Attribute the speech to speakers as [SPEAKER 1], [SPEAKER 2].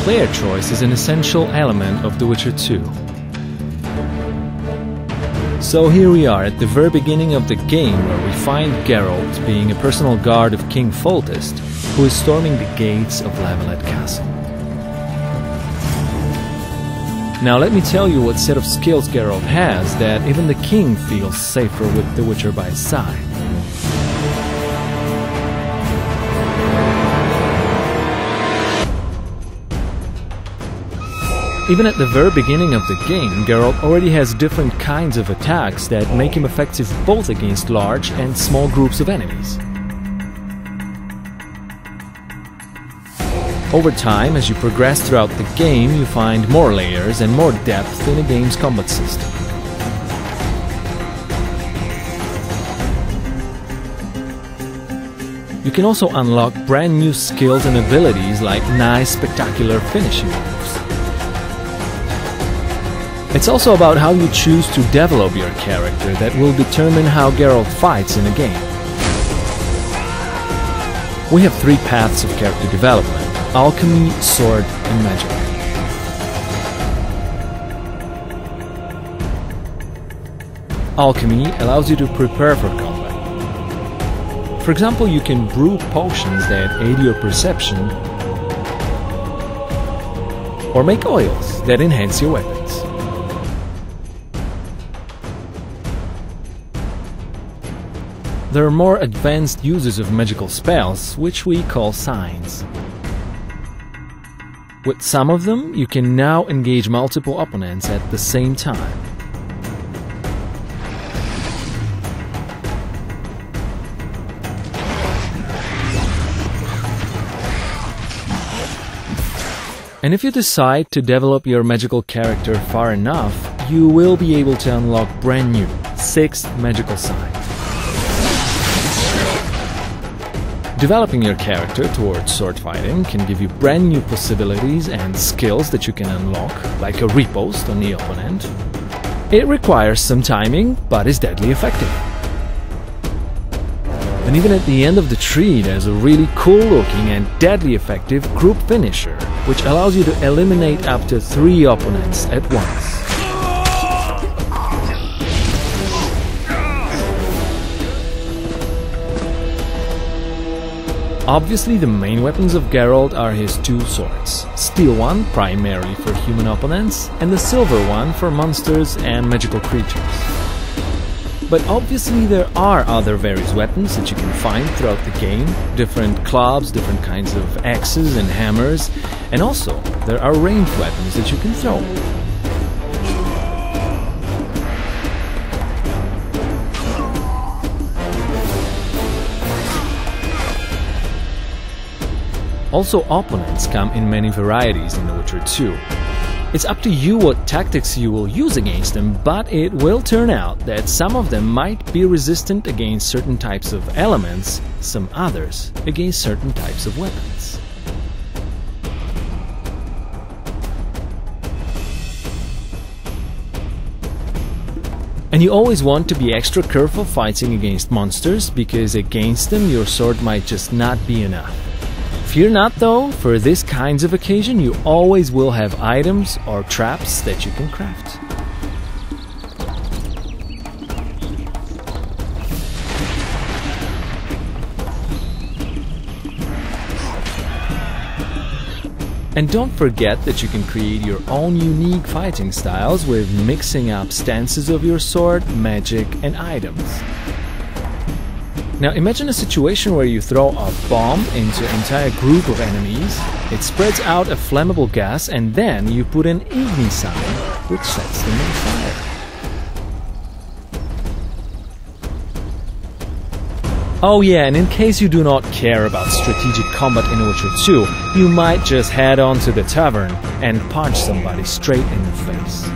[SPEAKER 1] player choice is an essential element of The Witcher 2. So here we are at the very beginning of the game, where we find Geralt being a personal guard of King Foltest, who is storming the gates of Lavalette Castle. Now let me tell you what set of skills Geralt has that even the king feels safer with the Witcher by his side. Even at the very beginning of the game, Geralt already has different kinds of attacks that make him effective both against large and small groups of enemies. Over time, as you progress throughout the game, you find more layers and more depth in the game's combat system. You can also unlock brand new skills and abilities like nice, spectacular finishing moves. It's also about how you choose to develop your character that will determine how Geralt fights in a game. We have three paths of character development: alchemy, sword, and magic. Alchemy allows you to prepare for combat. For example, you can brew potions that aid your perception, or make oils that enhance your weapons. There are more advanced uses of magical spells, which we call signs. With some of them, you can now engage multiple opponents at the same time. And if you decide to develop your magical character far enough, you will be able to unlock brand new 6 magical signs. Developing your character towards sword fighting can give you brand new possibilities and skills that you can unlock, like a riposte on the opponent. It requires some timing, but is deadly effective. And even at the end of the tree, there's a really cool looking and deadly effective group finisher, which allows you to eliminate up to 3 opponents at once. Obviously, the main weapons of Geralt are his 2 swords: steel one primarily for human opponents, and the silver one for monsters and magical creatures. But obviously there are other various weapons that you can find throughout the game: different clubs, different kinds of axes and hammers, and also there are ranged weapons that you can throw. Also, opponents come in many varieties in The Witcher 2. It's up to you what tactics you will use against them, but it will turn out that some of them might be resistant against certain types of elements, some others against certain types of weapons. And you always want to be extra careful fighting against monsters, because against them your sword might just not be enough. Fear not though, for this kinds of occasion you always will have items or traps that you can craft. And don't forget that you can create your own unique fighting styles with mixing up stances of your sword, magic, and items. Now imagine a situation where you throw a bomb into an entire group of enemies, it spreads out a flammable gas, and then you put an igni sign which sets them on fire. Oh yeah, and in case you do not care about strategic combat in Witcher 2, you might just head on to the tavern and punch somebody straight in the face.